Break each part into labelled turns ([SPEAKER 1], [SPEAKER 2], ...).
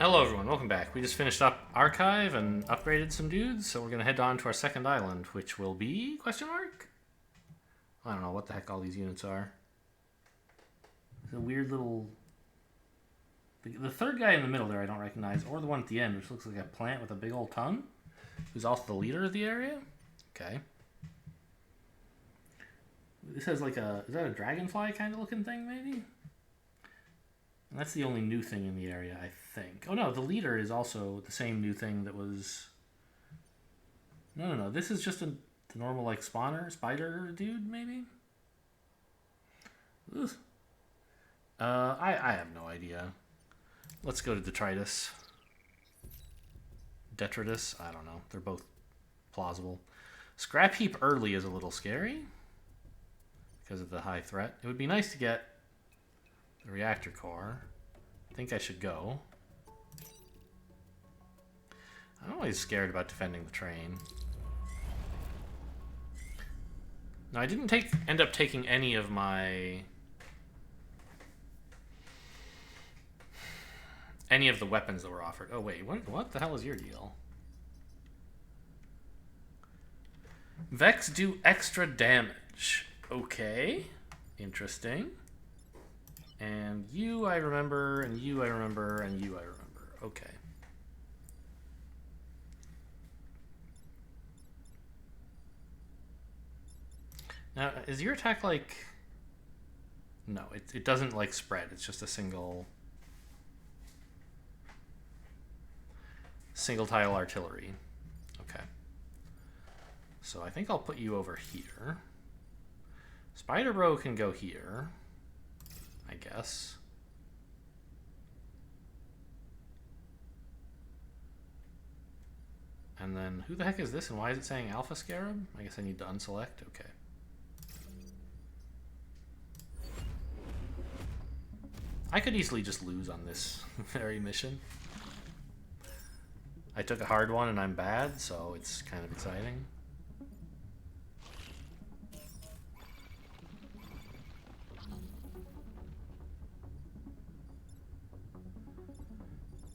[SPEAKER 1] Hello everyone, welcome back. We just finished up Archive and upgraded some dudes, so we're gonna head on to our second island, which will be... question mark? I don't know what the heck all these units are. It's a weird little... The third guy in the middle there I don't recognize, or the one at the end, which looks like a plant with a big old tongue, who's also the leader of the area. Okay. This has like a... is that a dragonfly kind of looking thing, maybe? And that's the only new thing in the area, I think. Oh no, the leader is also the same new thing that was... No. This is just the normal, like, spawner, spider dude, maybe? Ugh. I have no idea. Let's go to Detritus. Detritus? I don't know. They're both plausible. Scrap Heap early is a little scary because of the high threat. It would be nice to get the reactor core. I think I should go. I'm always scared about defending the train. No, I didn't end up taking any of my... any of the weapons that were offered. Oh wait, what the hell is your deal? Vex do extra damage. Okay. Interesting. And you I remember, and you I remember, and you I remember. Okay. Now, is your attack like... no, it doesn't like spread. It's just a single tile artillery. Okay. So I think I'll put you over here. Spider Bro can go here, I guess. And then, who the heck is this and why is it saying Alpha Scarab? I guess I need to unselect. Okay. I could easily just lose on this very mission. I took a hard one and I'm bad, so it's kind of exciting.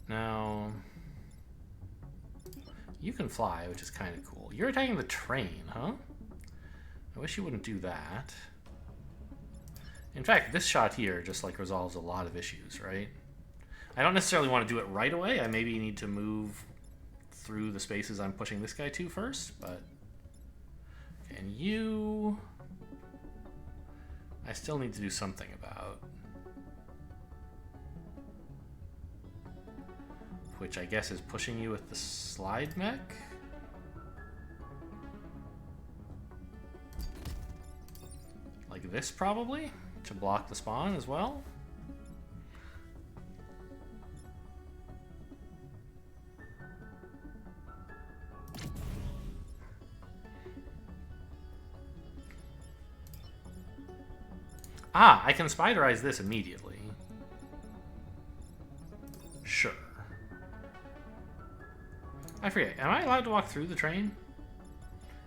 [SPEAKER 1] Now, you can fly, which is kind of cool. You're attacking the train, huh? I wish you wouldn't do that. In fact, this shot here just like resolves a lot of issues, right? I don't necessarily want to do it right away. I maybe need to move through the spaces I'm pushing this guy to first, but... okay, and you... I still need to do something about. Which I guess is pushing you with the slide mech? Like this, probably? To block the spawn as well? Ah, I can spiderize this immediately. Sure. I forget, am I allowed to walk through the train?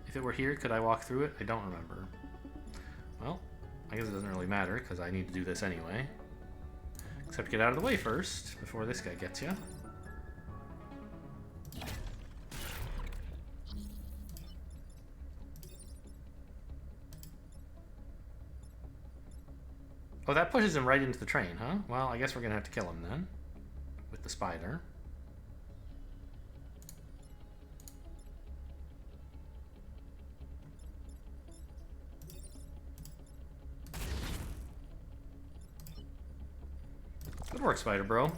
[SPEAKER 1] If it were here, could I walk through it? I don't remember. Well, I guess it doesn't really matter, because I need to do this anyway. Except get out of the way first, before this guy gets you. Oh, that pushes him right into the train, huh? Well, I guess we're going to have to kill him then. With the spider. Good work, Spider Bro.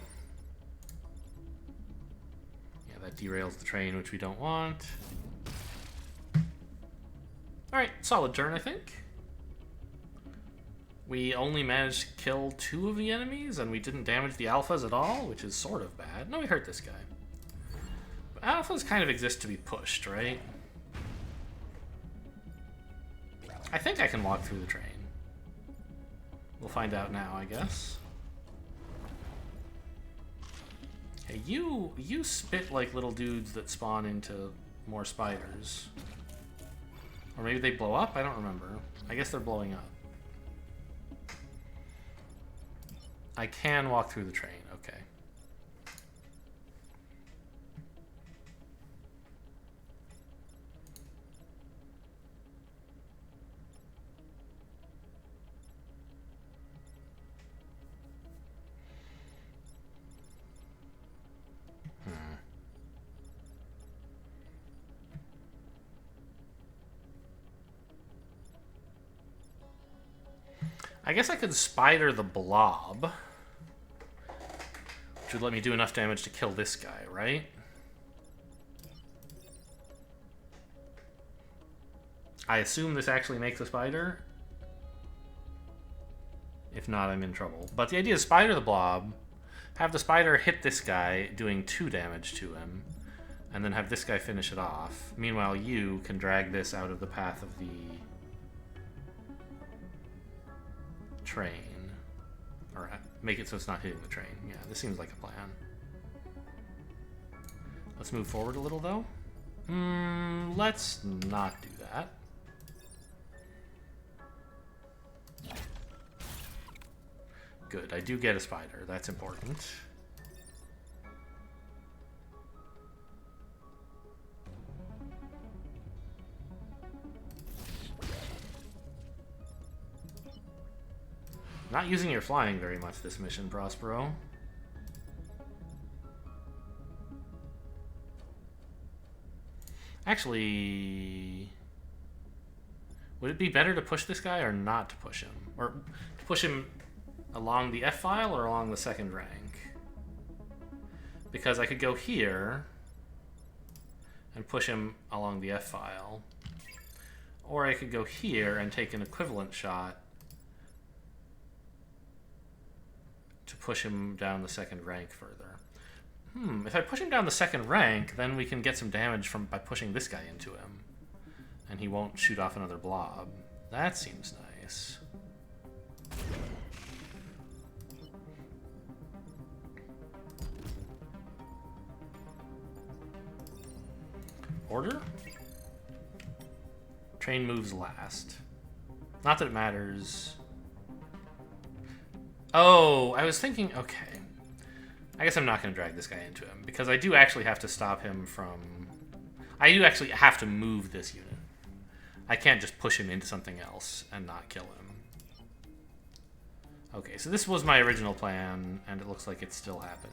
[SPEAKER 1] Yeah, that derails the train, which we don't want. Alright, solid turn, I think. We only managed to kill 2 of the enemies, and we didn't damage the alphas at all, which is sort of bad. No, we hurt this guy. But alphas kind of exist to be pushed, right? I think I can walk through the train. We'll find out now, I guess. Hey, you spit like little dudes that spawn into more spiders. Or maybe they blow up? I don't remember. I guess they're blowing up. I can walk through the train, okay. I guess I could spider the blob, which would let me do enough damage to kill this guy, right? I assume this actually makes a spider. If not, I'm in trouble. But the idea is spider the blob, have the spider hit this guy, doing 2 damage to him, and then have this guy finish it off. Meanwhile, you can drag this out of the path of the train. Or make it so it's not hitting the train. Yeah, this seems like a plan. Let's move forward a little, though. Let's not do that. Good, I do get a spider. That's important. Not using your flying very much this mission, Prospero. Actually, would it be better to push this guy or not to push him? Or to push him along the F file or along the second rank? Because I could go here and push him along the F file. Or I could go here and take an equivalent shot to push him down the second rank further. If I push him down the second rank, then we can get some damage by pushing this guy into him. And he won't shoot off another blob. That seems nice. Order? Train moves last. Not that it matters. Oh, I was thinking, okay. I guess I'm not going to drag this guy into him, because I do actually have to stop him from... I do actually have to move this unit. I can't just push him into something else and not kill him. Okay, so this was my original plan, and it looks like it's still happening.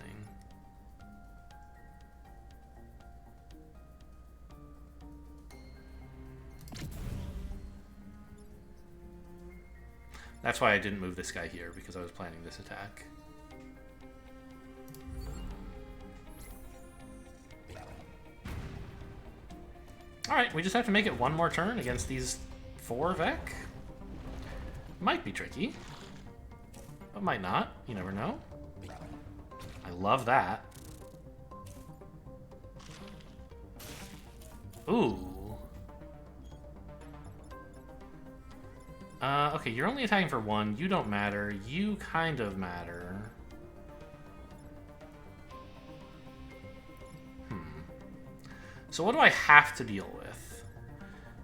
[SPEAKER 1] That's why I didn't move this guy here, because I was planning this attack. Alright, we just have to make it one more turn against these 4 Vec. Might be tricky, but might not. You never know. I love that. Ooh. Okay, you're only attacking for 1. You don't matter. You kind of matter. So what do I have to deal with?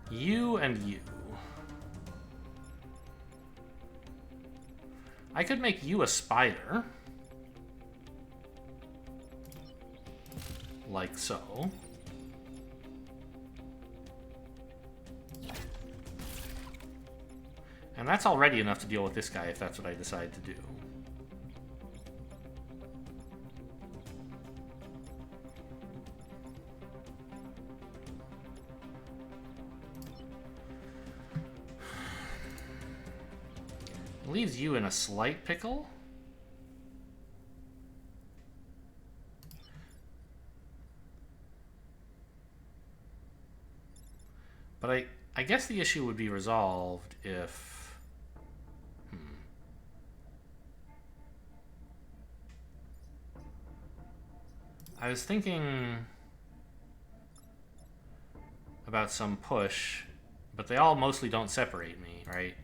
[SPEAKER 1] You and you. I could make you a spider. Like so. And that's already enough to deal with this guy if that's what I decide to do. It leaves you in a slight pickle. But I guess the issue would be resolved if... I was thinking about some push, but they all mostly don't separate me, right?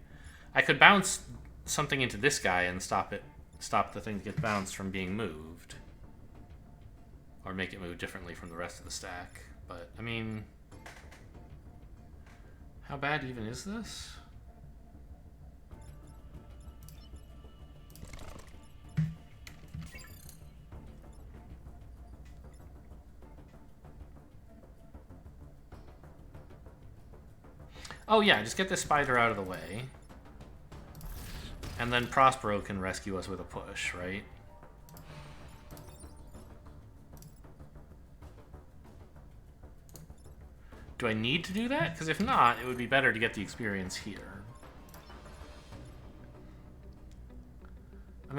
[SPEAKER 1] I could bounce something into this guy and stop the thing that gets bounced from being moved. Or make it move differently from the rest of the stack. But, I mean... how bad even is this? Oh yeah, just get this spider out of the way. And then Prospero can rescue us with a push, right? Do I need to do that? Because if not, it would be better to get the experience here.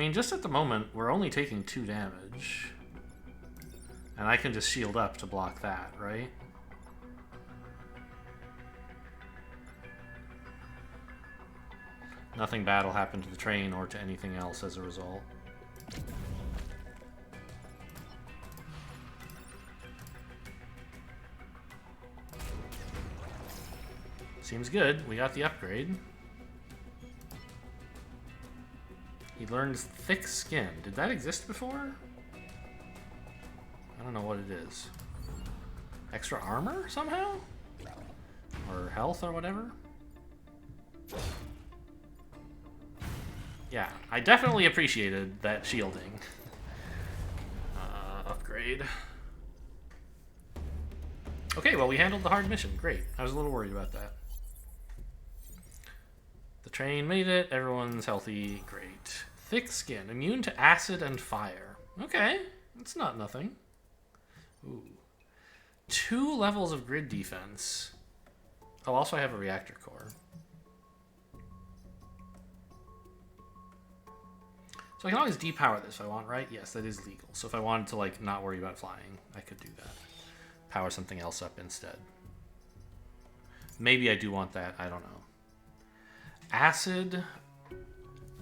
[SPEAKER 1] mean, just at the moment, we're only taking 2 damage. And I can just shield up to block that, right? Nothing bad will happen to the train or to anything else as a result. Seems good. We got the upgrade. He learns Thick Skin. Did that exist before? I don't know what it is. Extra armor somehow? Or health or whatever? Yeah, I definitely appreciated that shielding. Upgrade. Okay, well, we handled the hard mission. Great. I was a little worried about that. The train made it. Everyone's healthy. Great. Thick Skin. Immune to acid and fire. Okay. It's not nothing. Ooh. 2 levels of grid defense. Oh, also I have a reactor core. So I can always depower this if I want, right? Yes, that is legal. So if I wanted to, like, not worry about flying, I could do that. Power something else up instead. Maybe I do want that. I don't know. Acid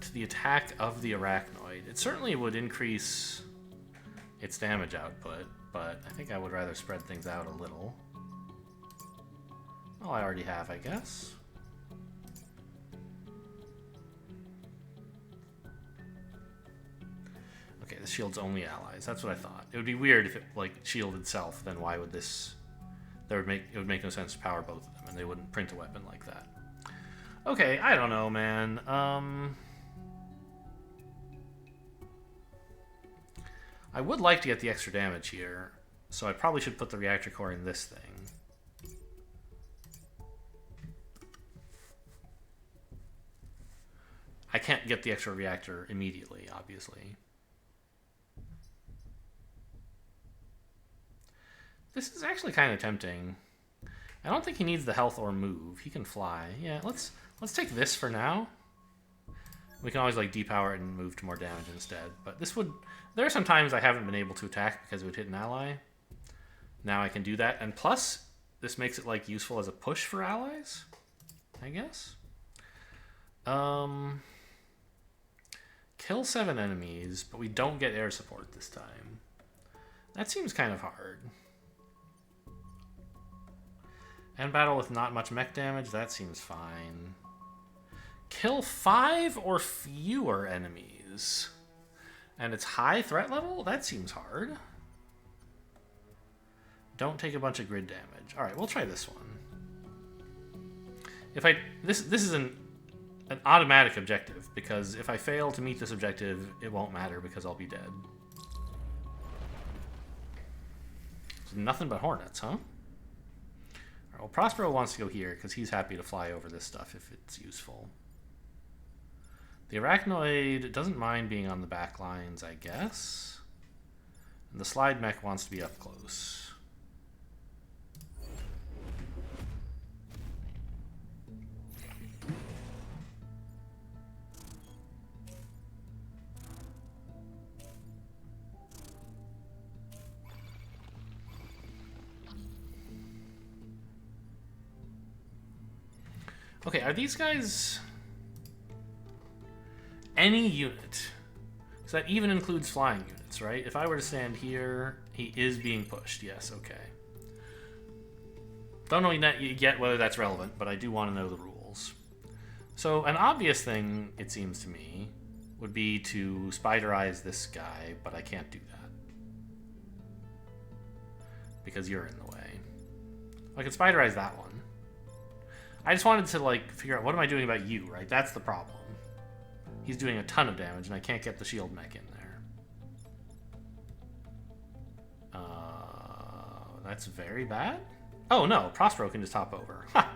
[SPEAKER 1] to the attack of the Arachnoid. It certainly would increase its damage output, but I think I would rather spread things out a little. Well, I already have, I guess. Okay, this shield's only allies. That's what I thought. It would be weird if it, like, shielded itself. Then why would this... It would make no sense to power both of them, and they wouldn't print a weapon like that. Okay, I don't know, man. I would like to get the extra damage here, so I probably should put the reactor core in this thing. I can't get the extra reactor immediately, obviously. This is actually kind of tempting. I don't think he needs the health or move. He can fly. Yeah, let's take this for now. We can always, like, depower it and move to more damage instead. But this would... There are some times I haven't been able to attack because it would hit an ally. Now I can do that. And plus, this makes it, like, useful as a push for allies, I guess. Kill 7 enemies, but we don't get air support this time. That seems kind of hard. End battle with not much mech damage, that seems fine. Kill 5 or fewer enemies. And it's high threat level? That seems hard. Don't take a bunch of grid damage. Alright, we'll try this one. If I... This is an automatic objective, because if I fail to meet this objective, it won't matter because I'll be dead. So nothing but hornets, huh? Well, Prospero wants to go here because he's happy to fly over this stuff if it's useful. The Arachnoid doesn't mind being on the back lines, I guess. And the slide mech wants to be up close. Okay, are these guys any unit? So that even includes flying units, right? If I were to stand here, he is being pushed. Yes, okay. Don't know yet whether that's relevant, but I do want to know the rules. So an obvious thing, it seems to me, would be to spiderize this guy, but I can't do that. Because you're in the way. I could spiderize that one. I just wanted to, like, figure out what am I doing about you, right? That's the problem. He's doing a ton of damage, and I can't get the shield mech in there. That's very bad. Oh, no. Prospero can just hop over. Ha!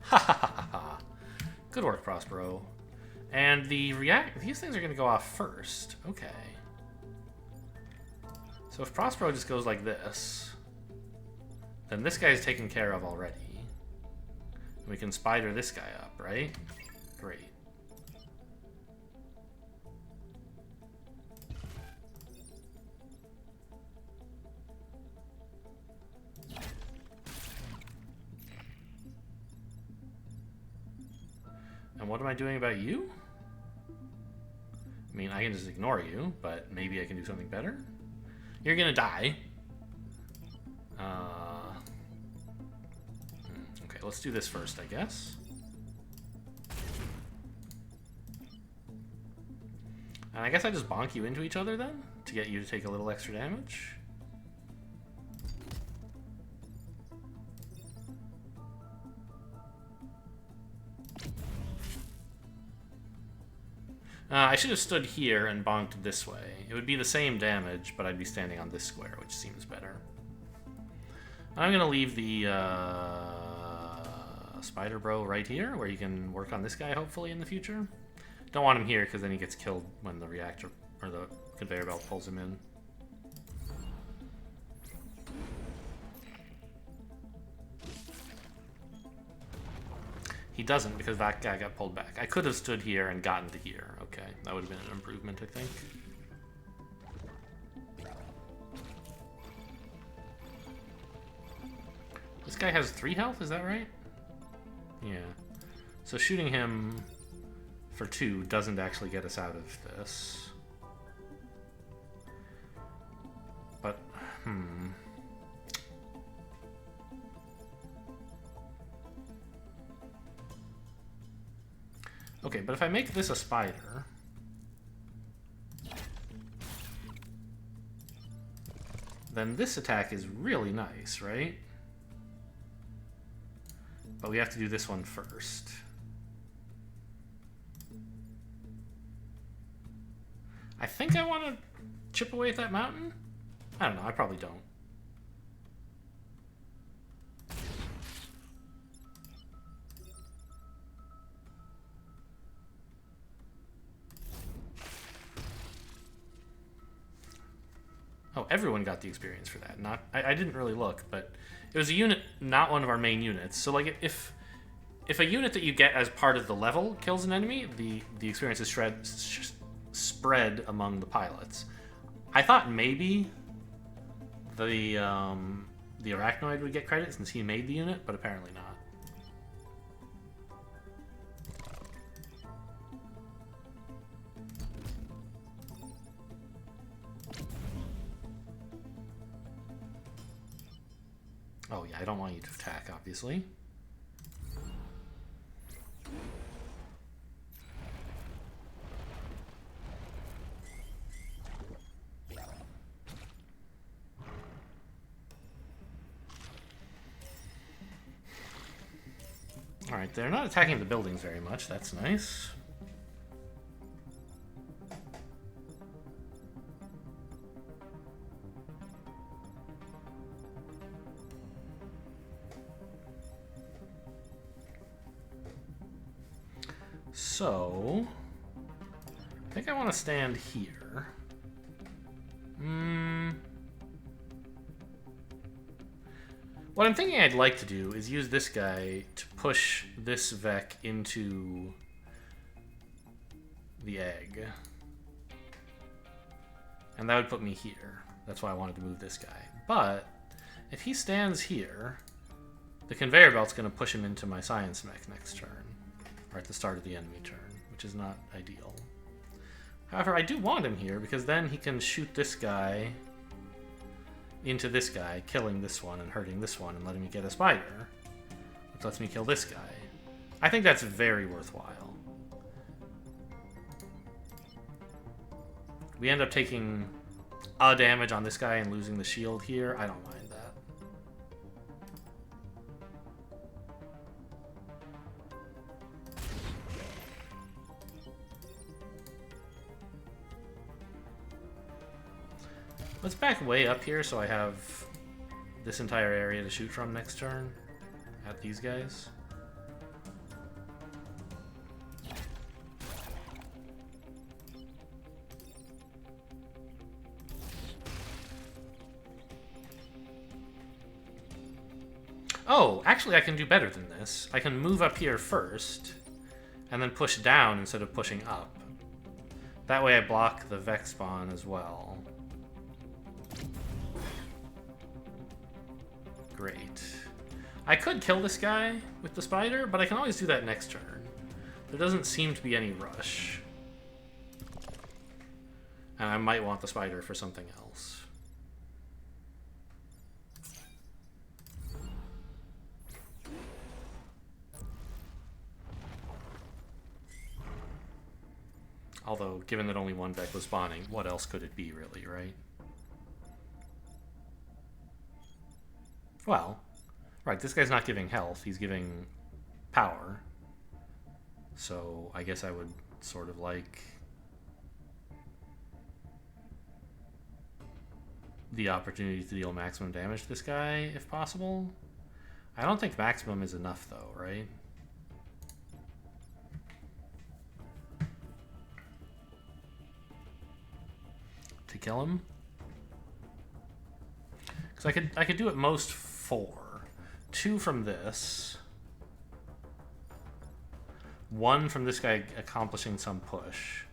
[SPEAKER 1] Ha ha ha ha. Good work, Prospero. And the these things are going to go off first. Okay. So if Prospero just goes like this, then this guy's taken care of already. We can spider this guy up, right? Great. What am I doing about you? I mean, I can just ignore you, but maybe I can do something better. You're gonna die. Okay, let's do this first, I guess. And I guess I just bonk you into each other then, to get you to take a little extra damage. I should have stood here and bonked this way. It would be the same damage, but I'd be standing on this square, which seems better. I'm going to leave the Spider Bro right here, where you can work on this guy, hopefully, in the future. Don't want him here, because then he gets killed when the reactor, or the conveyor belt pulls him in. He doesn't, because that guy got pulled back. I could have stood here and gotten to here. Okay, that would have been an improvement, I think. This guy has 3 health, is that right? Yeah. So shooting him for 2 doesn't actually get us out of this. But, Okay, but if I make this a spider... then this attack is really nice, right? But we have to do this one first. I think I want to chip away at that mountain? I don't know, I probably don't. Oh, everyone got the experience for that. I didn't really look, but it was a unit, not one of our main units. So, like, if a unit that you get as part of the level kills an enemy, the experience is spread among the pilots. I thought maybe the Arachnoid would get credit since he made the unit, but apparently not. Oh yeah, I don't want you to attack, obviously. Alright, they're not attacking the buildings very much, that's nice. So, I think I want to stand here. What I'm thinking I'd like to do is use this guy to push this Vec into the egg. And that would put me here. That's why I wanted to move this guy. But if he stands here, the conveyor belt's going to push him into my science mech next turn. Or at the start of the enemy turn, which is not ideal. However, I do want him here, because then he can shoot this guy into this guy, killing this one and hurting this one, and letting me get a spider, which lets me kill this guy. I think that's very worthwhile. We end up taking a damage on this guy and losing the shield here. I don't mind that. Let's back way up here so I have this entire area to shoot from next turn at these guys. Oh, actually I can do better than this. I can move up here first and then push down instead of pushing up. That way I block the Vex spawn as well. Great. I could kill this guy with the spider, but I can always do that next turn. There doesn't seem to be any rush. And I might want the spider for something else. Although, given that only one Vec was spawning, what else could it be, really, right? Well, right, this guy's not giving health, he's giving power. So, I guess I would sort of like the opportunity to deal maximum damage to this guy, if possible. I don't think maximum is enough, though, right? To kill him? Because I could do at most 4. 2 from this. 1 from this guy accomplishing some push.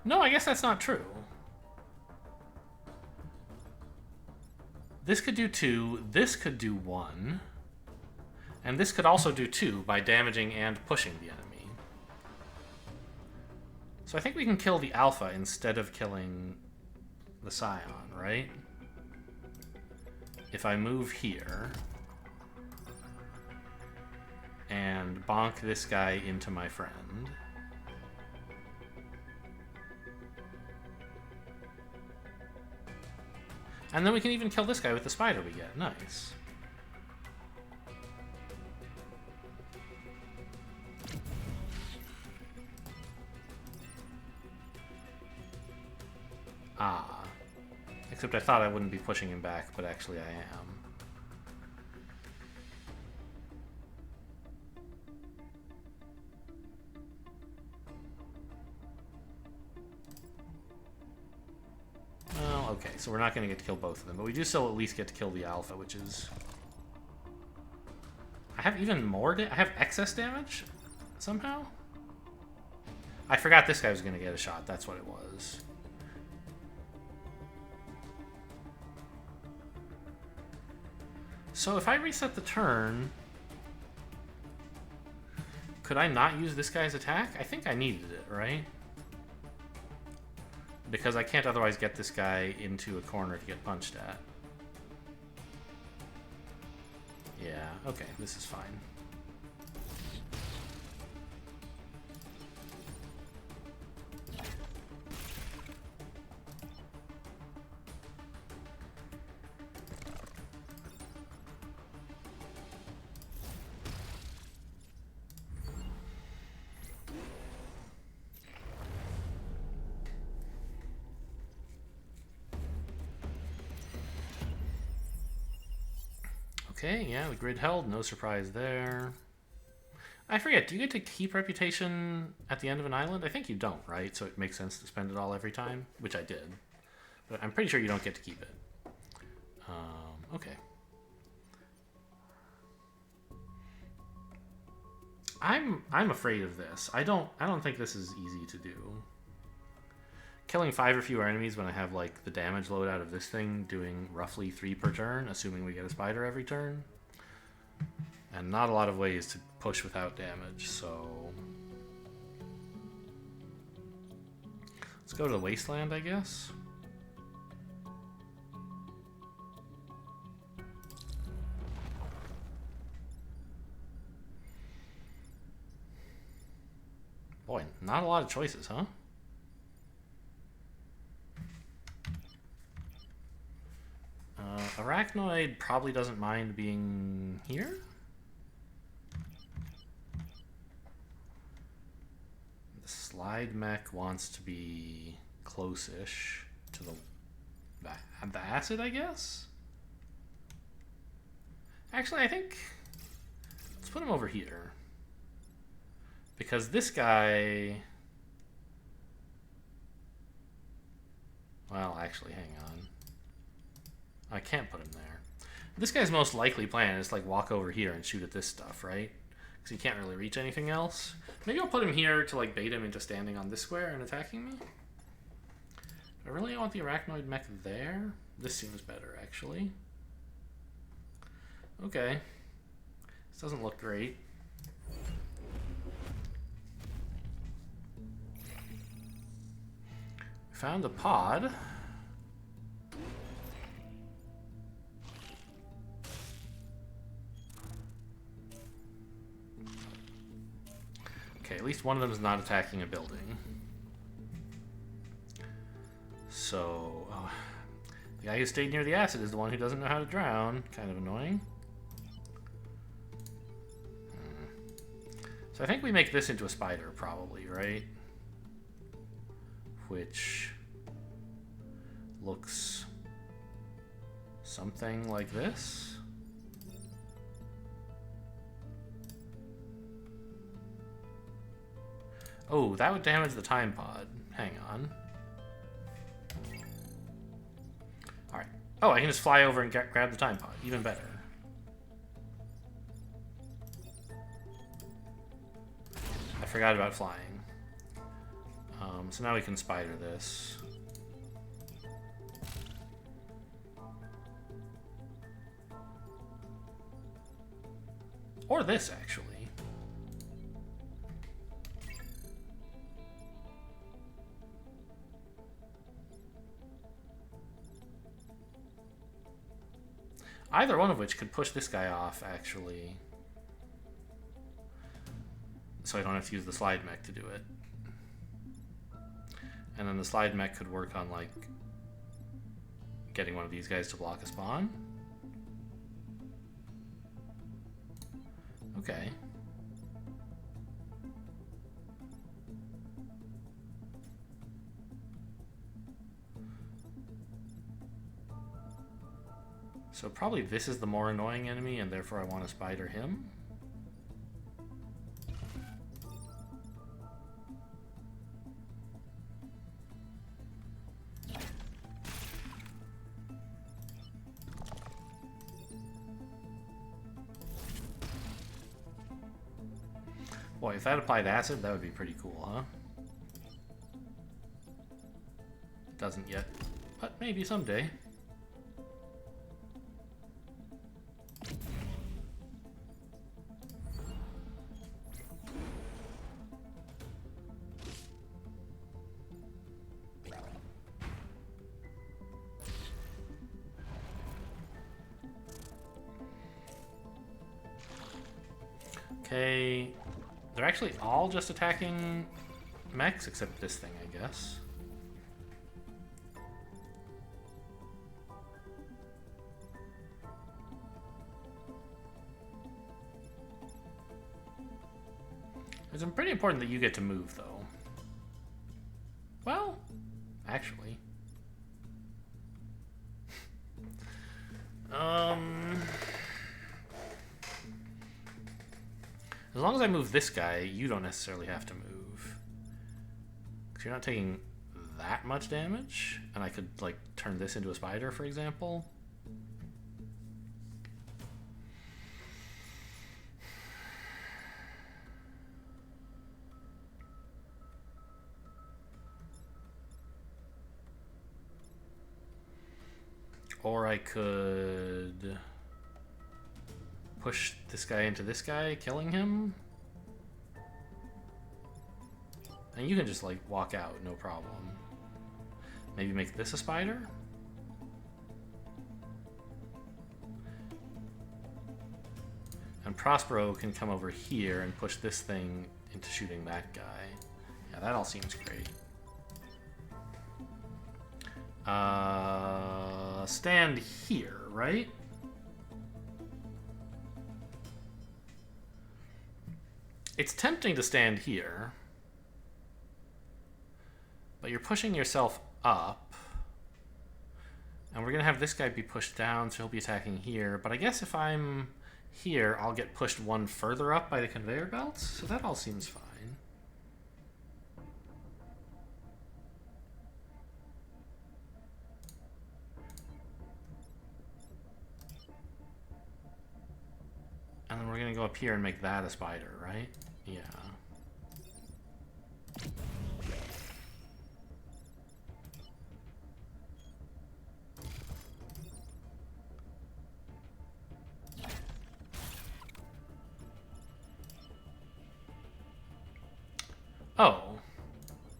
[SPEAKER 1] No, I guess that's not true. This could do 2, this could do 1. And this could also do 2 by damaging and pushing the enemy. So I think we can kill the alpha instead of killing the scion, right? If I move here and bonk this guy into my friend. And then we can even kill this guy with the spider we get. Nice. Ah. Except I thought I wouldn't be pushing him back, but actually I am. Well, okay, so we're not going to get to kill both of them, but we do still at least get to kill the alpha, which is... I have even more I have excess damage? Somehow? I forgot this guy was going to get a shot, that's what it was. So if I reset the turn, could I not use this guy's attack? I think I needed it, right? Because I can't otherwise get this guy into a corner to get punched at. Yeah, okay, this is fine. Okay, yeah, the grid held, no surprise there. I forget, do you get to keep reputation at the end of an island? I think you don't, right? So it makes sense to spend it all every time, which I did. But I'm pretty sure you don't get to keep it. Okay. I'm afraid of this. I don't think this is easy to do. Killing 5 or fewer enemies when I have like the damage load out of this thing doing roughly 3 per turn, assuming we get a spider every turn. And not a lot of ways to push without damage, so... Let's go to the wasteland, I guess. Boy, not a lot of choices, huh? Arachnoid probably doesn't mind being here. The slide mech wants to be close-ish to the acid, I guess? Actually, I think... Let's put him over here. Because this guy... Well, actually, hang on. I can't put him there. This guy's most likely plan is like walk over here and shoot at this stuff, right? Because he can't really reach anything else. Maybe I'll put him here to like bait him into standing on this square and attacking me. Do I really want the arachnoid mech there? This seems better, actually. Okay. This doesn't look great. Found the pod. Okay, at least one of them is not attacking a building. So, the guy who stayed near the acid is the one who doesn't know how to drown. Kind of annoying. So I think we make this into a spider, probably, right? Which looks something like this. Oh, that would damage the time pod. Hang on. Alright. Oh, I can just fly over and grab the time pod. Even better. I forgot about flying. So now we can spider this. Or this, actually. Either one of which could push this guy off, actually. So I don't have to use the slide mech to do it. And then the slide mech could work on, like, getting one of these guys to block a spawn. Okay. So probably this is the more annoying enemy, and therefore I want to spider him. Boy, if that applied acid, that would be pretty cool, huh? Doesn't yet, but maybe someday. Okay, they're actually all just attacking mechs, except this thing, I guess. It's pretty important that you get to move, though. Well, actually. As long as I move this guy, you don't necessarily have to move. Because you're not taking that much damage. And I could, like, turn this into a spider, for example. Or I could push this guy into this guy, killing him. And you can just, like, walk out, no problem. Maybe make this a spider? And Prospero can come over here and push this thing into shooting that guy. Yeah, that all seems great. Stand here, right? It's tempting to stand here, but you're pushing yourself up, and we're gonna have this guy be pushed down, so he'll be attacking here. But I guess if I'm here, I'll get pushed one further up by the conveyor belts, so that all seems fine. And then we're gonna go up here and make that a spider, right? Yeah. Oh.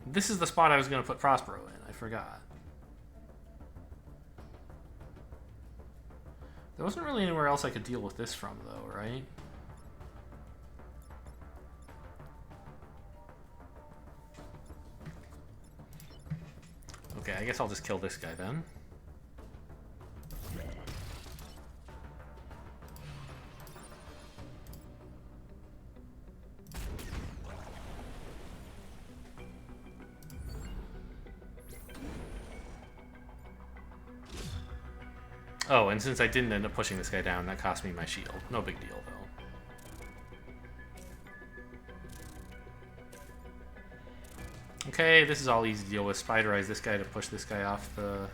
[SPEAKER 1] This is the spot I was gonna put Prospero in. I forgot. There wasn't really anywhere else I could deal with this from, though, right? Okay, I guess I'll just kill this guy then. Oh, and since I didn't end up pushing this guy down, that cost me my shield. No big deal, though. Okay, this is all easy to deal with. Spiderize this guy to push this guy off the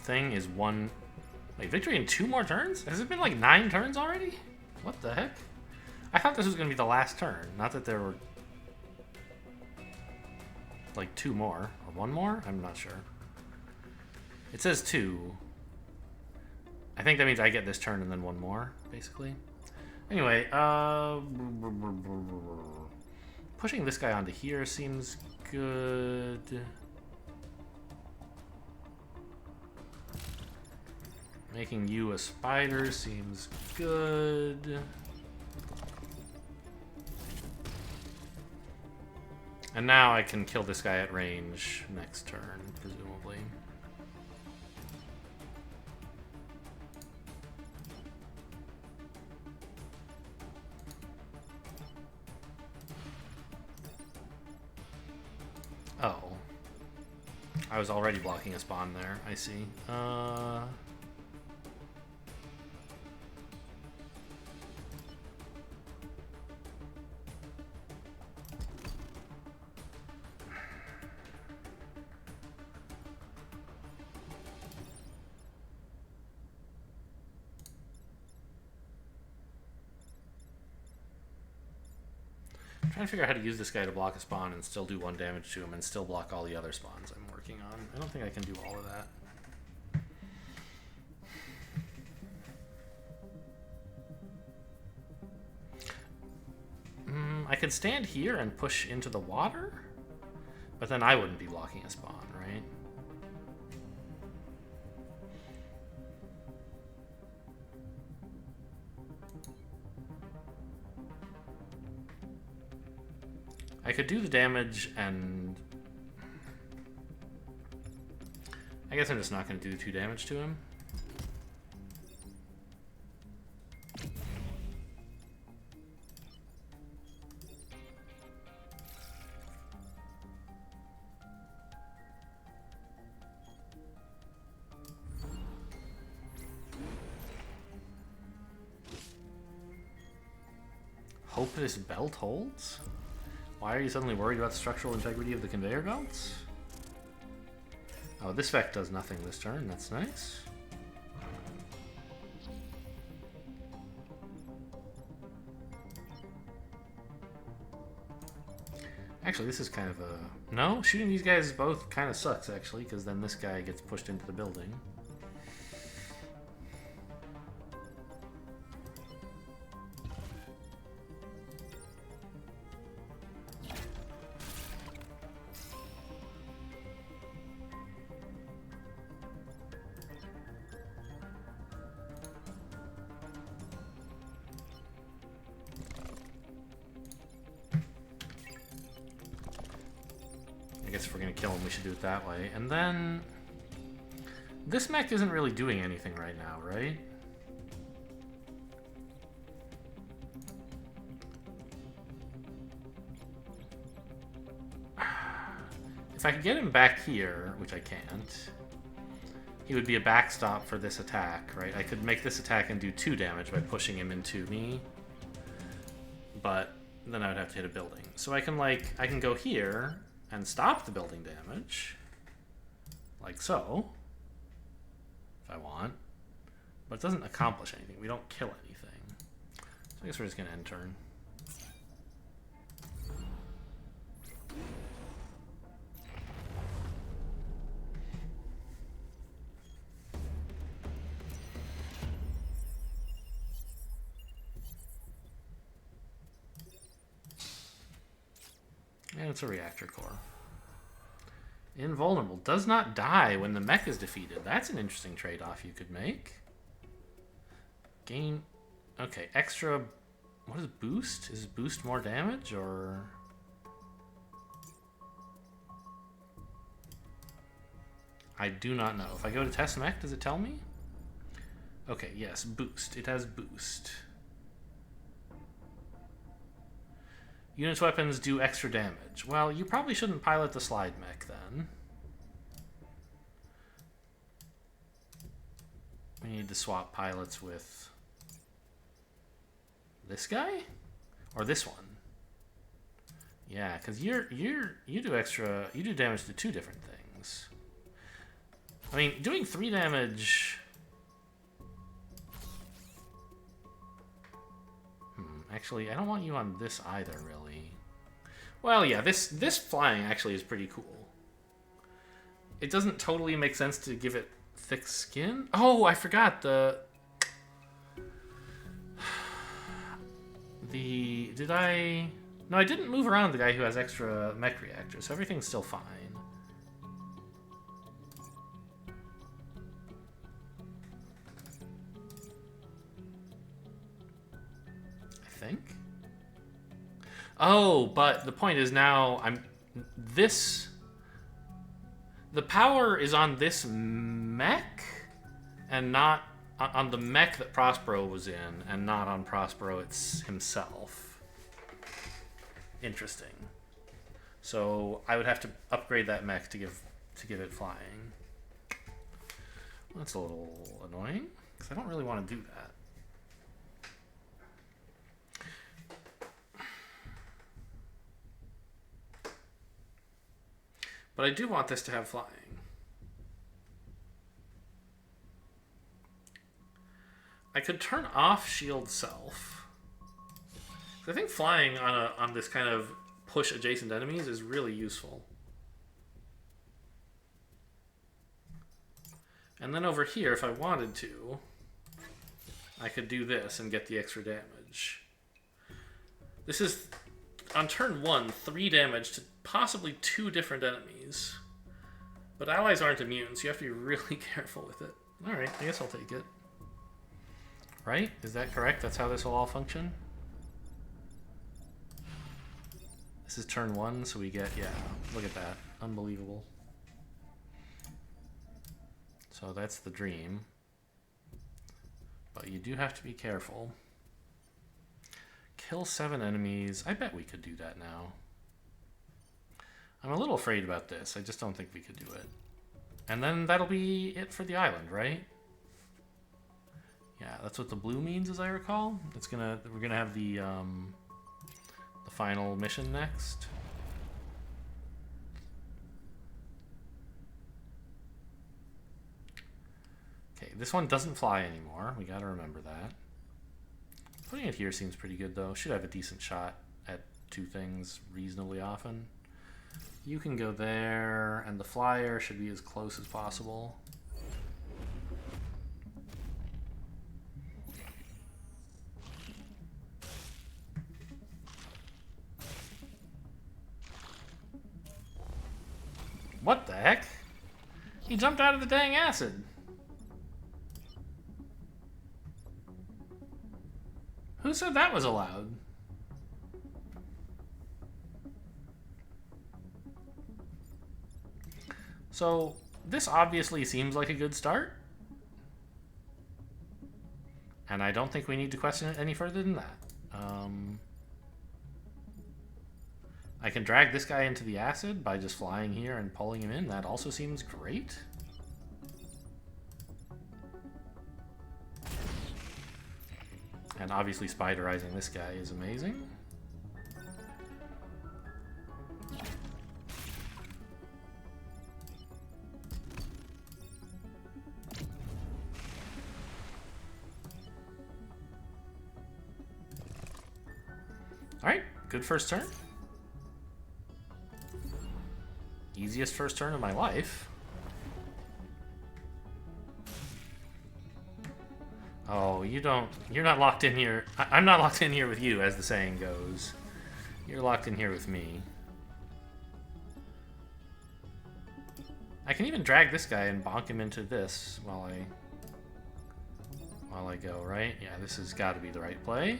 [SPEAKER 1] thing is one... Wait, victory in 2 more turns? Has it been like 9 turns already? What the heck? I thought this was going to be the last turn. Not that there were... like 2 more. Or 1 more? I'm not sure. It says 2. I think that means I get this turn and then 1 more, basically. Anyway, pushing this guy onto here seems good. Making you a spider seems good. And now I can kill this guy at range next turn, presumably. Oh. I was already blocking a spawn there, I see. I'm trying to figure out how to use this guy to block a spawn and still do 1 damage to him and still block all the other spawns I'm working on. I don't think I can do all of that. I could stand here and push into the water, but then I wouldn't be blocking a spawn, right? I could do the damage and... I guess I'm just not going to do 2 damage to him. Hope this belt holds? Why are you suddenly worried about the structural integrity of the conveyor belts? Oh, this Vect does nothing this turn. That's nice. Actually, this is kind of a... No, shooting these guys both kind of sucks, actually, because then this guy gets pushed into the building. I guess if we're going to kill him, we should do it that way. And then... This mech isn't really doing anything right now, right? If I could get him back here, which I can't, he would be a backstop for this attack, right? I could make this attack and do 2 damage by pushing him into me. But then I would have to hit a building. So I can go here and stop the building damage, like so, if I want, but it doesn't accomplish anything. We don't kill anything. So I guess we're just gonna end turn. And it's a reactor core. Invulnerable. Does not die when the mech is defeated. That's an interesting trade-off you could make. Gain... Okay, extra... What is boost? Is boost more damage, or... I do not know. If I go to test mech, does it tell me? Okay, yes, boost. It has boost. Units' weapons do extra damage. Well, you probably shouldn't pilot the slide mech then. We need to swap pilots with this guy or this one. Yeah, because you do damage to 2 different things. I mean, doing 3 damage. Actually, I don't want you on this either, really. Well, yeah, this flying actually is pretty cool. It doesn't totally make sense to give it thick skin. Oh, I forgot the... Did I... No, I didn't move around the guy who has extra mech reactors, so everything's still fine. I think. Oh, but the point is now the power is on this mech and not on the mech that Prospero was in, and not on Prospero himself. Interesting. So I would have to upgrade that mech to give it flying. Well, that's a little annoying, because I don't really want to do that. But I do want this to have flying. I could turn off shield self. I think flying on this kind of push adjacent enemies is really useful. And then over here, if I wanted to, I could do this and get the extra damage. This is, on turn 1, 3 damage to possibly 2 different enemies. But allies aren't immune, so you have to be really careful with it. Alright, I guess I'll take it. Right? Is that correct? That's how this will all function? This is turn 1, so we get, yeah, look at that. Unbelievable. So that's the dream. But you do have to be careful. Kill 7 enemies. I bet we could do that now. I'm a little afraid about this. I just don't think we could do it. And then that'll be it for the island, right? Yeah, that's what the blue means, as I recall. We're gonna have the final mission next. Okay, this one doesn't fly anymore. We gotta remember that. Putting it here seems pretty good, though. Should have a decent shot at 2 things reasonably often. You can go there, and the flyer should be as close as possible. What the heck? He jumped out of the dang acid. Who said that was allowed? So, this obviously seems like a good start. And I don't think we need to question it any further than that. I can drag this guy into the acid by just flying here and pulling him in. That also seems great. And obviously spiderizing this guy is amazing. Alright, good first turn. Easiest first turn of my life. Oh, you're not locked in here. I'm not locked in here with you, as the saying goes. You're locked in here with me. I can even drag this guy and bonk him into this while I go, right? Yeah, this has got to be the right play.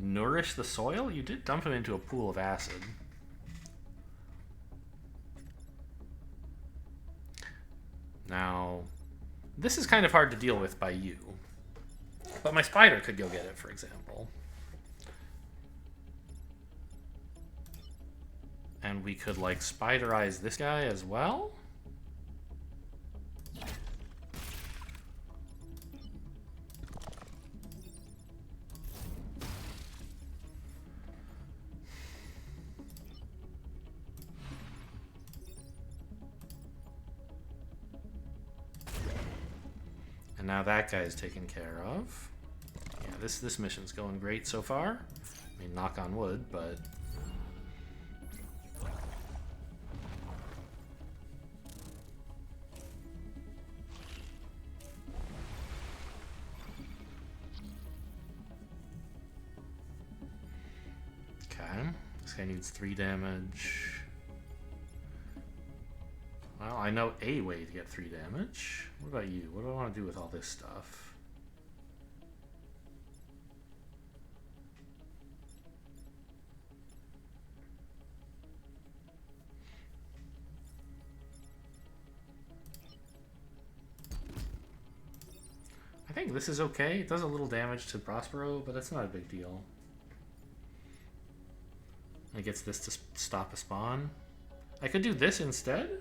[SPEAKER 1] Nourish the soil? You did dump him into a pool of acid. Now, this is kind of hard to deal with by you. But my spider could go get it, for example. And we could, like, spiderize this guy as well. And now that guy is taken care of. Yeah, this mission's going great so far. I mean, knock on wood, but... Okay, this guy needs 3 damage. Well, I know a way to get 3 damage. What about you? What do I want to do with all this stuff? I think this is okay. It does a little damage to Prospero, but that's not a big deal. It gets this to stop a spawn. I could do this instead,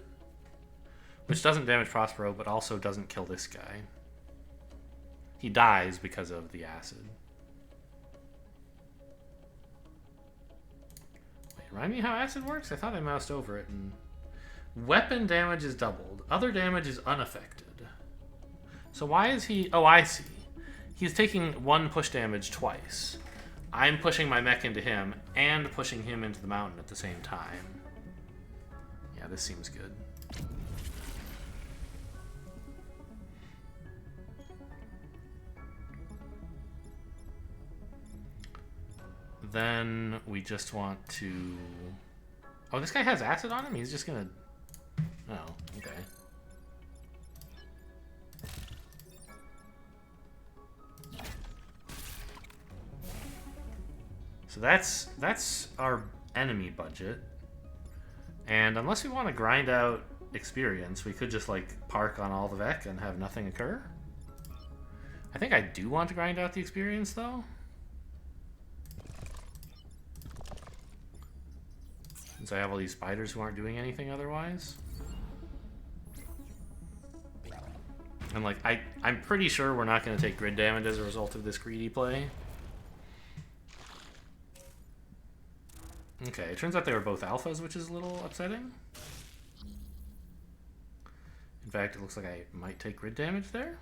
[SPEAKER 1] which doesn't damage Prospero, but also doesn't kill this guy. He dies because of the acid. Wait, remind me how acid works? I thought I moused over it. And weapon damage is doubled. Other damage is unaffected. So why is he... Oh, I see. He's taking 1 push damage twice. I'm pushing my mech into him and pushing him into the mountain at the same time. Yeah, this seems good. Then we just want to... Oh, this guy has acid on him? He's just gonna... Oh, okay. So that's our enemy budget. And unless we want to grind out experience, we could just like park on all the Vec and have nothing occur. I think I do want to grind out the experience though. Since I have all these spiders who aren't doing anything otherwise. And like I'm pretty sure we're not going to take grid damage as a result of this greedy play. Okay, it turns out they were both alphas, which is a little upsetting. In fact, it looks like I might take grid damage there.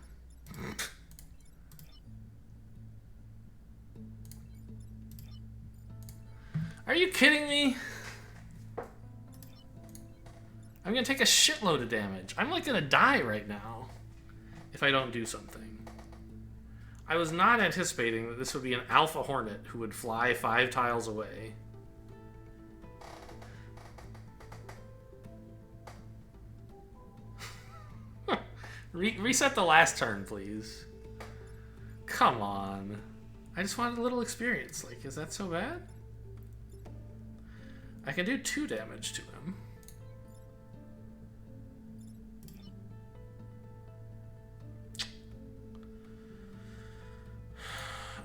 [SPEAKER 1] Are you kidding me? I'm gonna take a shitload of damage. I'm like gonna die right now if I don't do something. I was not anticipating that this would be an alpha hornet who would fly 5 tiles away. Reset the last turn, please. Come on. I just wanted a little experience. Like, is that so bad? I can do 2 damage to him.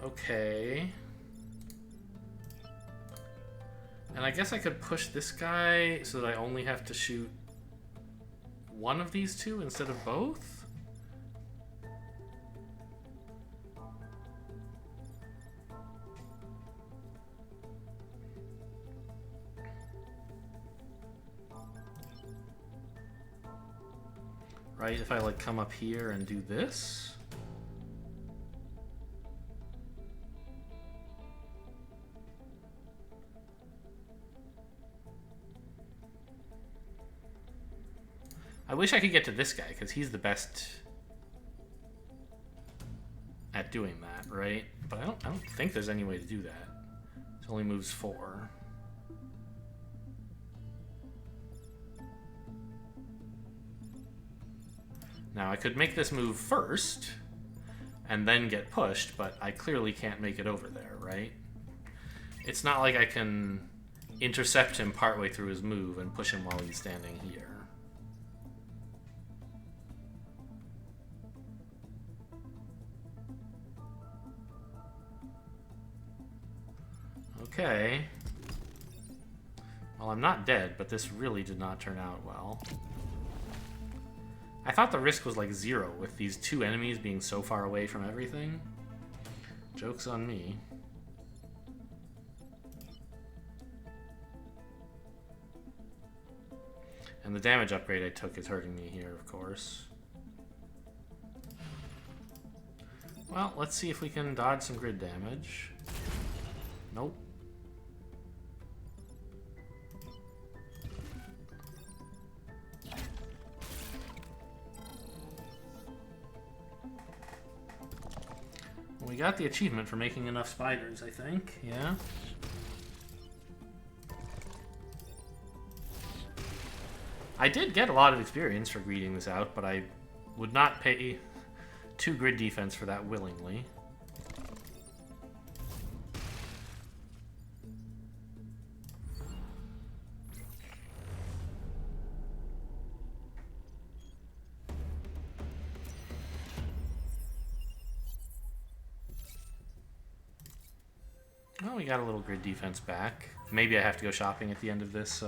[SPEAKER 1] Okay. And I guess I could push this guy so that I only have to shoot one of these 2 instead of both? Right, if I like come up here and do this. I wish I could get to this guy, because he's the best at doing that, right? But I don't think there's any way to do that. It only moves 4. Now, I could make this move first and then get pushed, but I clearly can't make it over there, right? It's not like I can intercept him partway through his move and push him while he's standing here. Okay. Well, I'm not dead, but this really did not turn out well. I thought the risk was like 0 with these two enemies being so far away from everything. Joke's on me. And the damage upgrade I took is hurting me here, of course. Well, let's see if we can dodge some grid damage. Nope. We got the achievement for making enough spiders, I think. Yeah. I did get a lot of experience for greeting this out, but I would not pay 2 grid defense for that willingly. Well, we got a little grid defense back. Maybe I have to go shopping at the end of this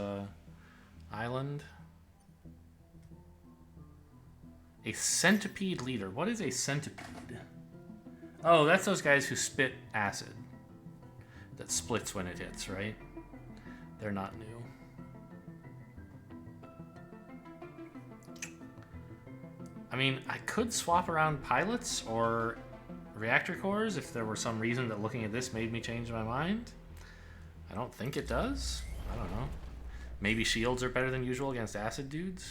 [SPEAKER 1] island. A centipede leader. What is a centipede? Oh, that's those guys who spit acid. That splits when it hits, right? They're not new. I mean, I could swap around pilots or reactor cores if there were some reason that looking at this made me change my mind. I don't think it does. I don't know. Maybe shields are better than usual against acid dudes.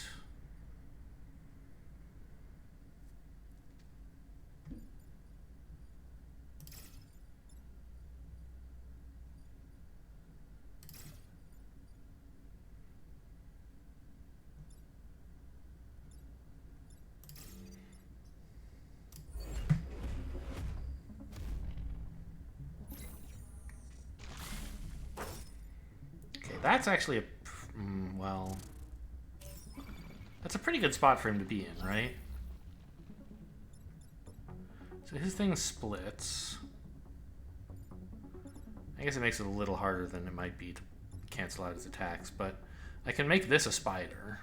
[SPEAKER 1] That's actually a... well... That's a pretty good spot for him to be in, right? So his thing splits. I guess it makes it a little harder than it might be to cancel out his attacks, but I can make this a spider.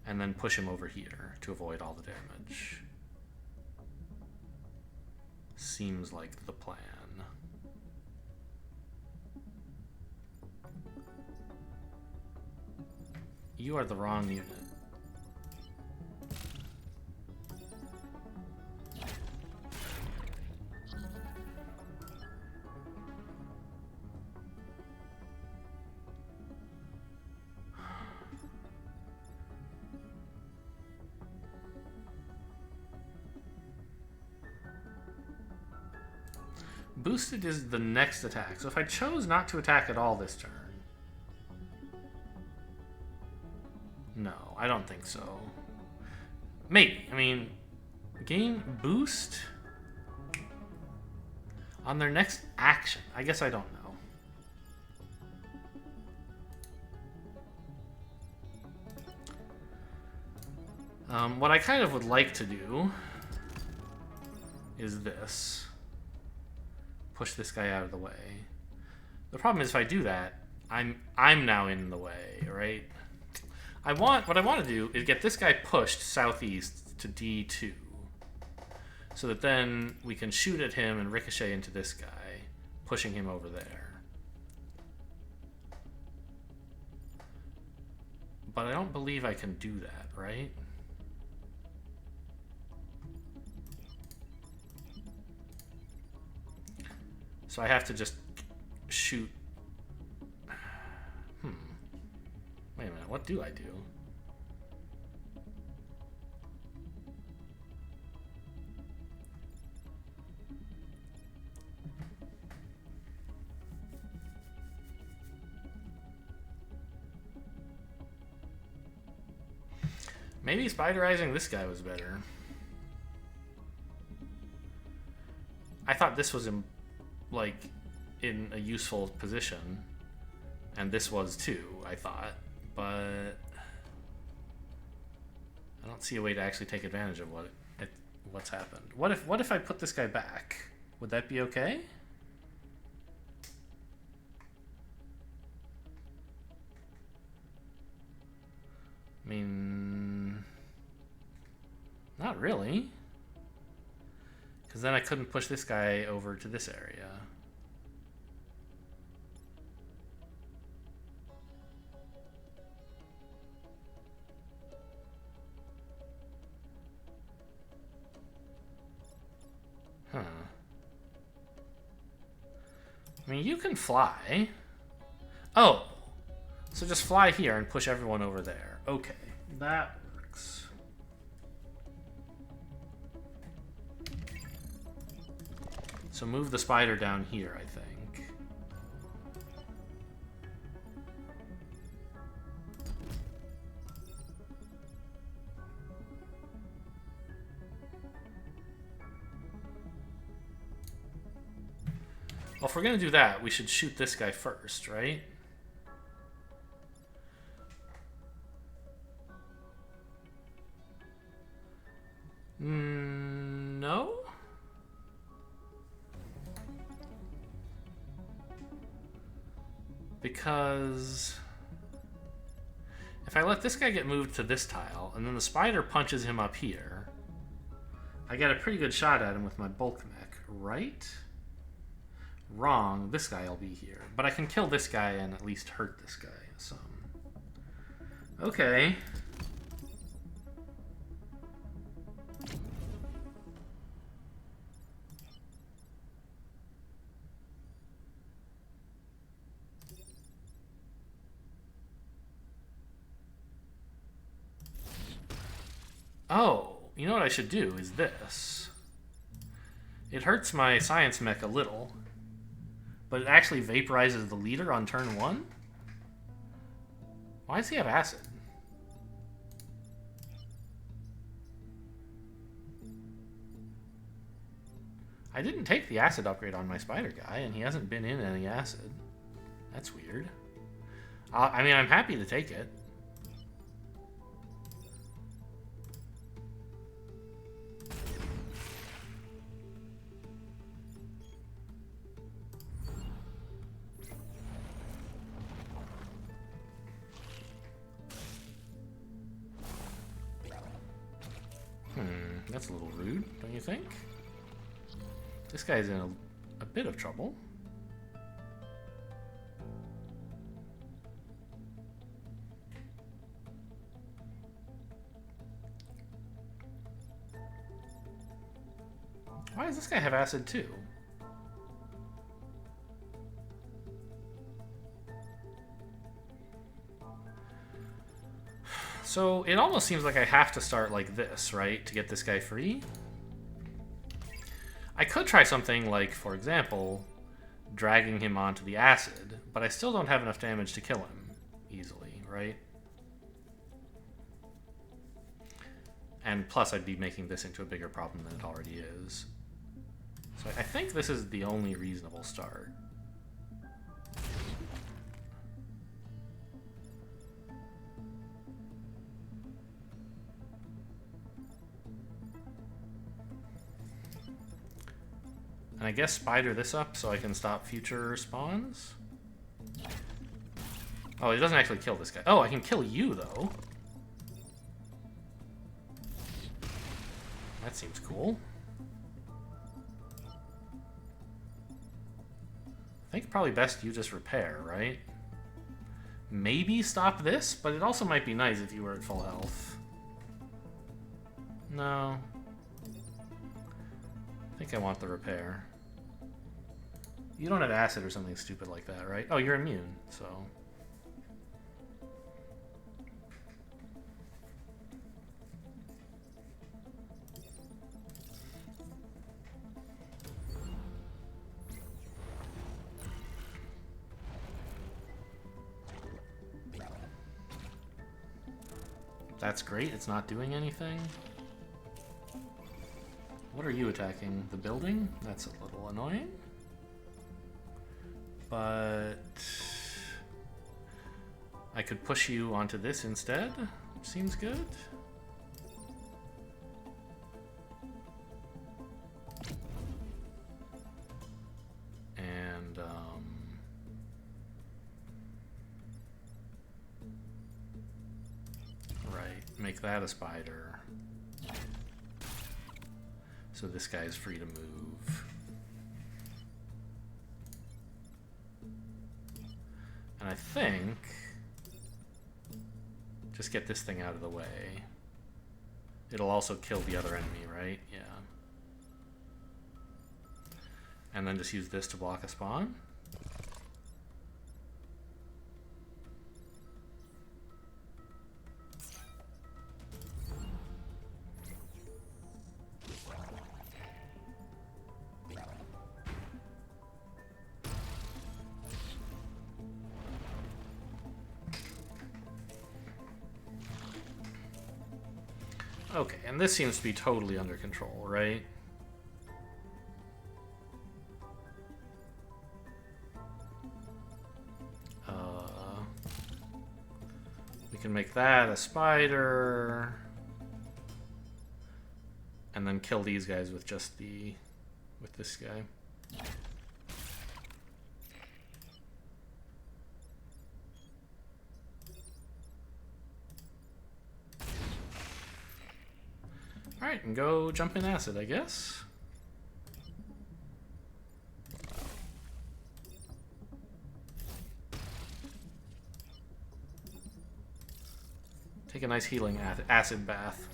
[SPEAKER 1] And then push him over here to avoid all the damage. Seems like the plan. You are the wrong unit. Boosted is the next attack. So if I chose not to attack at all this turn... No, I don't think so. Maybe. I mean, gain boost on their next action. I guess I don't know. What I kind of would like to do is this. Push this guy out of the way. The problem is if I do that, I'm now in the way, right? What I want to do is get this guy pushed southeast to D2. So that then we can shoot at him and ricochet into this guy, pushing him over there. But I don't believe I can do that, right? So I have to just shoot. Wait a minute, what do I do? Maybe spiderizing this guy was better. I thought this was in, like, in a useful position. And this was too, I thought. But I don't see a way to actually take advantage of what's happened. What if I put this guy back? Would that be okay? I mean, not really. Because then I couldn't push this guy over to this area. Huh. I mean, you can fly. Oh! So just fly here and push everyone over there. Okay, that works. So move the spider down here, I think. Well, if we're gonna do that, we should shoot this guy first, right? No? Because if I let this guy get moved to this tile, and then the spider punches him up here, I get a pretty good shot at him with my bulk mech, right? Wrong. This guy will be here. But I can kill this guy and at least hurt this guy some. Okay. Oh, you know what I should do is this. It hurts my science mech a little, but it actually vaporizes the leader on turn 1? Why does he have acid? I didn't take the acid upgrade on my spider guy, and he hasn't been in any acid. That's weird. I mean, I'm happy to take it. That's a little rude, don't you think? This guy's in a bit of trouble. Why does this guy have acid too? So it almost seems like I have to start like this, right? To get this guy free. I could try something like, for example, dragging him onto the acid, but I still don't have enough damage to kill him easily, right? And plus I'd be making this into a bigger problem than it already is. So I think this is the only reasonable start. And I guess spider this up so I can stop future spawns? Oh, it doesn't actually kill this guy. Oh, I can kill you, though. That seems cool. I think probably best you just repair, right? Maybe stop this, but it also might be nice if you were at full health. No. I think I want the repair. You don't have acid or something stupid like that, right? Oh, you're immune, so... That's great. It's not doing anything. What are you attacking? The building? That's a little annoying. But I could push you onto this instead. Seems good. And right, make that a spider. So this guy is free to move. And I think just get this thing out of the way. It'll also kill the other enemy, right? Yeah. And then just use this to block a spawn. Okay, and this seems to be totally under control, right? We can make that a spider. And then kill these guys with just the... with this guy. Alright, and go jump in acid, I guess. Take a nice healing acid bath.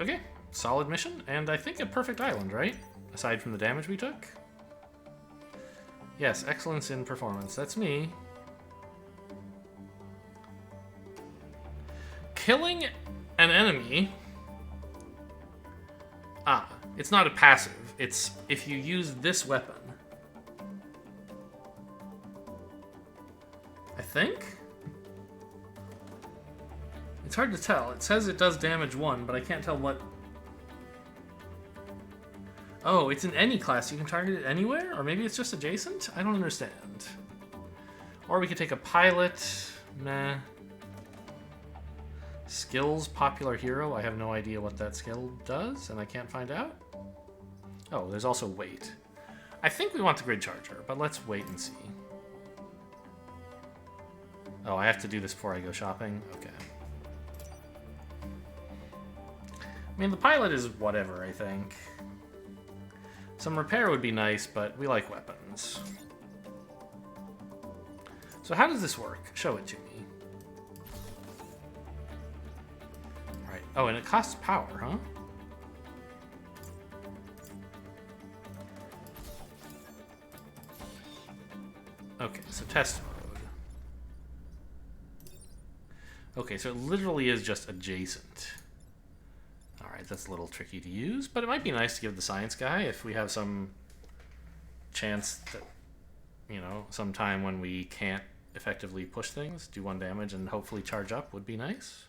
[SPEAKER 1] Okay, solid mission, and I think a perfect island, right? Aside from the damage we took. Yes, excellence in performance. That's me. Killing an enemy... Ah, it's not a passive. It's if you use this weapon. I think? It's hard to tell. It says it does damage 1, but I can't tell what... Oh, it's in any class. You can target it anywhere? Or maybe it's just adjacent? I don't understand. Or we could take a pilot. Meh. Skills, popular hero. I have no idea what that skill does, and I can't find out. Oh, there's also weight. I think we want the grid charger, but let's wait and see. Oh, I have to do this before I go shopping? Okay. I mean, the pilot is whatever, I think. Some repair would be nice, but we like weapons. So how does this work? Show it to me. Alright. Oh, and it costs power, huh? Okay, so test mode. Okay, so it literally is just adjacent. Alright, that's a little tricky to use, but it might be nice to give the science guy if we have some chance that, you know, sometime when we can't effectively push things, do 1 damage and hopefully charge up would be nice.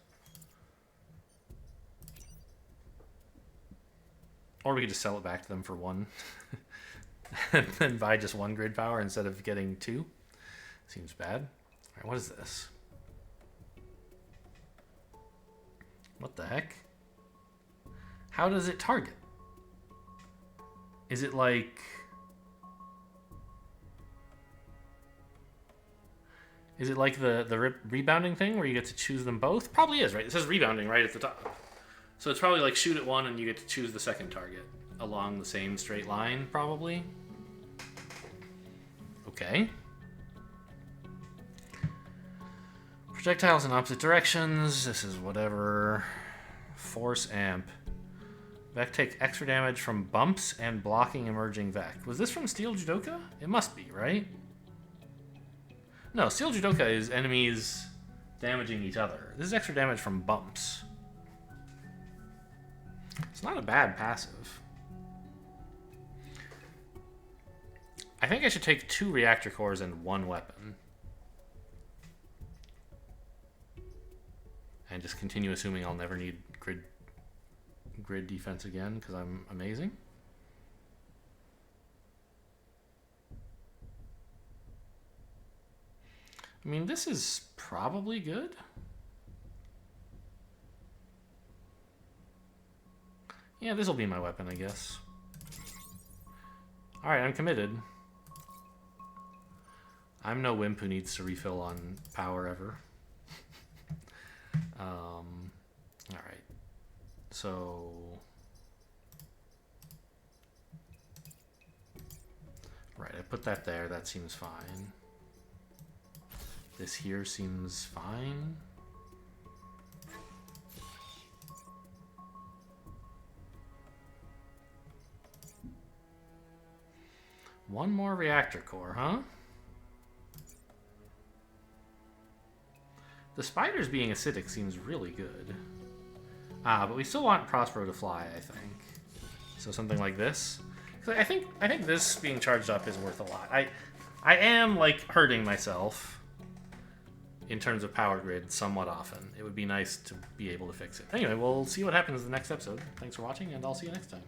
[SPEAKER 1] Or we could just sell it back to them for 1. And then buy just 1 grid power instead of getting 2. Seems bad. Alright, what is this? What the heck? How does it target? Is it like... Is it like the rebounding thing where you get to choose them both? Probably is, right? It says rebounding right at the top. So it's probably like shoot at one and you get to choose the second target along the same straight line, probably. Okay. Projectiles in opposite directions. This is whatever. Force amp. Vec take extra damage from bumps and blocking emerging Vec. Was this from Steel Judoka? It must be, right? No, Steel Judoka is enemies damaging each other. This is extra damage from bumps. It's not a bad passive. I think I should take 2 reactor cores and 1 weapon. And just continue assuming I'll never need grid defense again because I'm amazing. I mean, this is probably good. Yeah, this will be my weapon, I guess. Alright, I'm committed. I'm no wimp who needs to refill on power ever. Alright. So... Right, I put that there. That seems fine. This here seems fine. One more reactor core, huh? The spiders being acidic seems really good. But we still want Prospero to fly, I think. So something like this. I think this being charged up is worth a lot. I am like hurting myself in terms of power grid somewhat often. It would be nice to be able to fix it. Anyway, we'll see what happens in the next episode. Thanks for watching, and I'll see you next time.